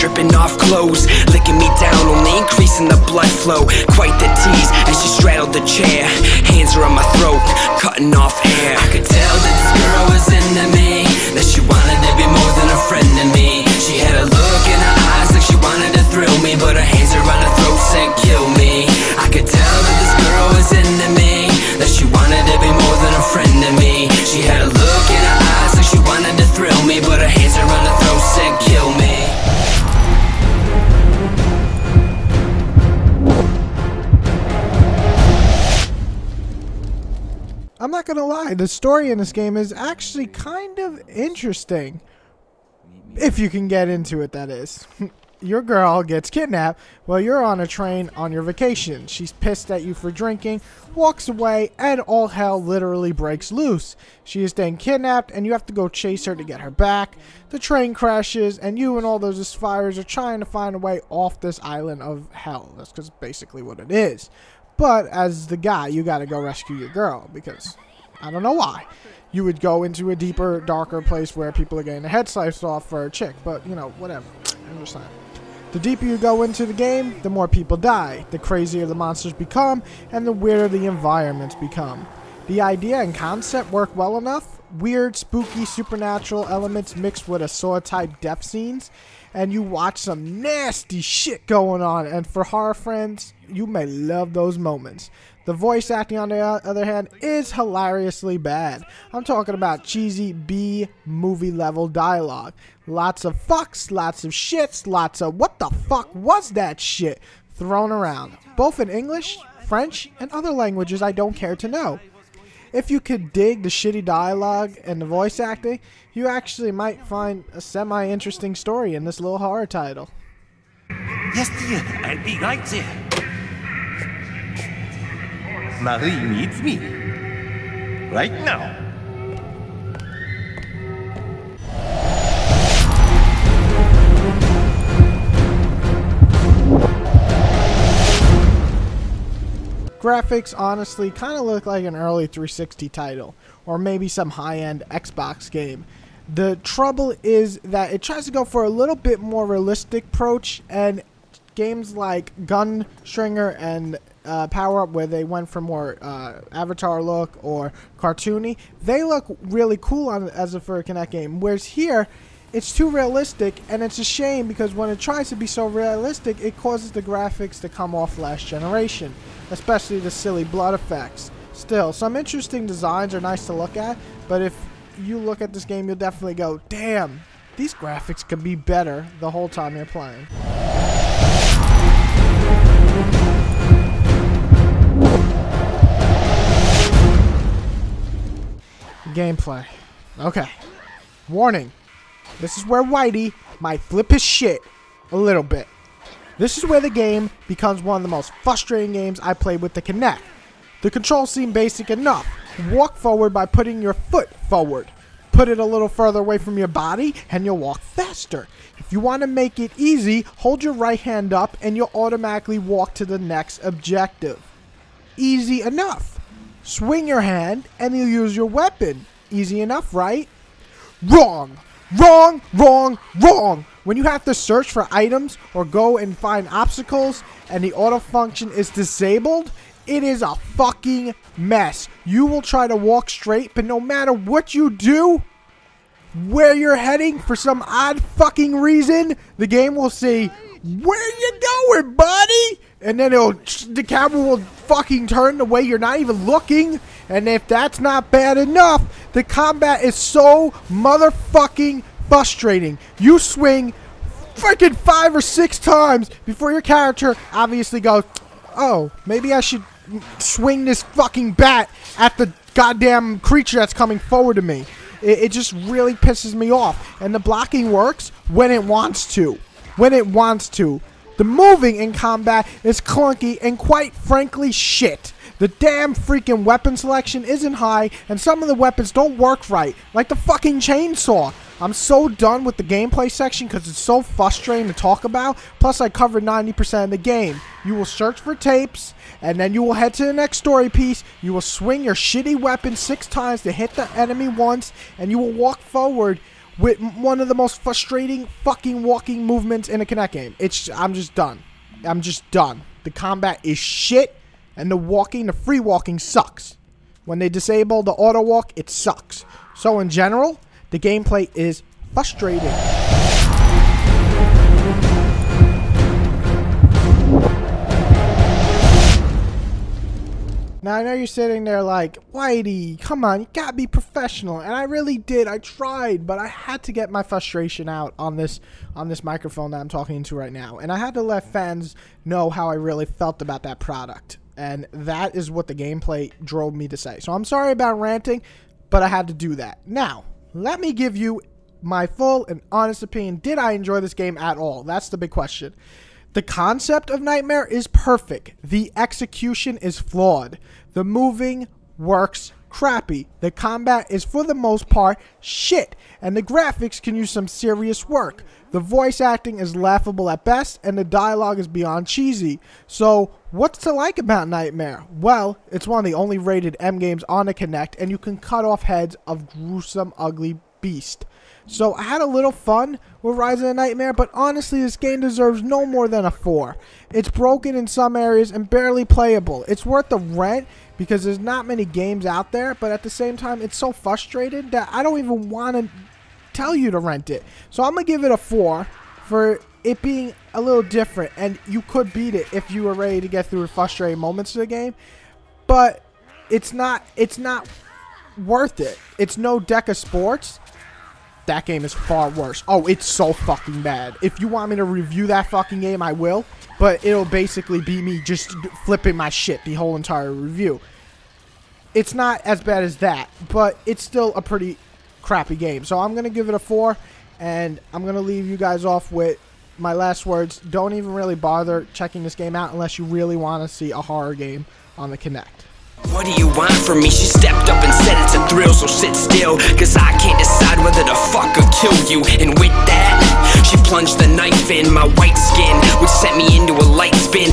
stripping off clothes, licking me down, only increasing the blood flow. Quite the tease as she straddled the chair. Hands are on my throat, cutting off hair. I could tell that this girl was into me, that she wanted to be more than a friend to me. She had a look in her eyes like she wanted to thrill me, but her hands are on her throat said kill me. I could tell that this girl was into me, that she wanted to be more than a friend to me. She had a look in her eyes like she wanted to thrill me, but her hands are on her throat said kill me. I'm not gonna lie, the story in this game is actually kind of interesting. If you can get into it, that is. Your girl gets kidnapped while you're on a train on your vacation. She's pissed at you for drinking, walks away, and all hell literally breaks loose. She is then kidnapped, and you have to go chase her to get her back. The train crashes, and you and all those aspirers are trying to find a way off this island of hell. That's because basically what it is. But as the guy, you gotta go rescue your girl, because I don't know why. You would go into a deeper, darker place where people are getting their head sliced off for a chick, but you know, whatever. I understand. The deeper you go into the game, the more people die, the crazier the monsters become, and the weirder the environments become. The idea and concept work well enough. Weird, spooky, supernatural elements mixed with a Saw-type death scenes, and you watch some nasty shit going on, and for horror fans, you may love those moments. The voice acting, on the other hand, is hilariously bad. I'm talking about cheesy B-movie level dialogue. Lots of fucks, lots of shits, lots of what the fuck was that shit thrown around, both in English, French, and other languages I don't care to know. If you could dig the shitty dialogue and the voice acting, you actually might find a semi-interesting story in this little horror title. Yes, dear, I'll be right there. Marie needs me. Right now. Graphics honestly kind of look like an early 360 title, or maybe some high-end Xbox game. The trouble is that it tries to go for a little bit more realistic approach, and games like Gunstringer and Power Up, where they went for more Avatar look or cartoony, they look really cool as a for a Kinect game. Whereas here, it's too realistic, and it's a shame because when it tries to be so realistic, it causes the graphics to come off last generation, especially the silly blood effects. Still, some interesting designs are nice to look at, but if you look at this game, you'll definitely go, damn, these graphics could be better the whole time you're playing. Gameplay. Okay. Warning. This is where Whitey might flip his shit a little bit. This is where the game becomes one of the most frustrating games I played with the Kinect. The controls seem basic enough. Walk forward by putting your foot forward. Put it a little further away from your body and you'll walk faster. If you want to make it easy, hold your right hand up and you'll automatically walk to the next objective. Easy enough. Swing your hand and you'll use your weapon. Easy enough, right? Wrong! Wrong! Wrong! Wrong! When you have to search for items or go and find obstacles and the auto function is disabled, it is a fucking mess. You will try to walk straight, but no matter what you do, where you're heading for some odd fucking reason, the game will say, "Where you going, buddy?" And then the camera will fucking turn the way you're not even looking. And if that's not bad enough, the combat is so motherfucking frustrating. You swing freaking 5 or 6 times before your character obviously goes, oh, maybe I should swing this fucking bat at the goddamn creature that's coming forward to me. It just really pisses me off. And the blocking works when it wants to. When it wants to. The moving in combat is clunky and quite frankly shit. The damn freaking weapon selection isn't high, and some of the weapons don't work right, like the fucking chainsaw. I'm so done with the gameplay section because it's so frustrating to talk about. Plus, I covered 90% of the game. You will search for tapes, and then you will head to the next story piece. You will swing your shitty weapon 6 times to hit the enemy once, and you will walk forward with one of the most frustrating fucking walking movements in a Kinect game. I'm just done. I'm just done. The combat is shit, and the free walking sucks. When they disable the auto walk, it sucks. So in general, the gameplay is frustrating. Now, I know you're sitting there like, Whitey, come on, you gotta be professional. And I really did. I tried, but I had to get my frustration out on this microphone that I'm talking into right now. And I had to let fans know how I really felt about that product. And that is what the gameplay drove me to say. So I'm sorry about ranting, but I had to do that. Now, let me give you my full and honest opinion. Did I enjoy this game at all? That's the big question. The concept of Nightmare is perfect. The execution is flawed. The moving works crappy. The combat is for the most part shit. And the graphics can use some serious work. The voice acting is laughable at best, and the dialogue is beyond cheesy. So, what's to like about Nightmare? Well, it's one of the only rated M games on the Kinect, and you can cut off heads of gruesome, ugly beasts. So I had a little fun with Rise of the Nightmare, but honestly this game deserves no more than a 4. It's broken in some areas and barely playable. It's worth the rent because there's not many games out there, but at the same time it's so frustrated that I don't even want to tell you to rent it. So I'm going to give it a 4 for it being a little different, and you could beat it if you were ready to get through the frustrating moments of the game, but it's not worth it. It's no Deck of Sports. That game is far worse. Oh, it's so fucking bad. If you want me to review that fucking game, I will. But it'll basically be me just flipping my shit the whole entire review. It's not as bad as that, but it's still a pretty crappy game. So I'm going to give it a 4, and I'm going to leave you guys off with my last words. Don't even really bother checking this game out unless you really want to see a horror game on the Kinect. What do you want from me? She stepped up and said it's a thrill, so sit still, cause I can't decide whether to fuck or kill you. And with that, she plunged the knife in my white skin, which sent me into a light spin.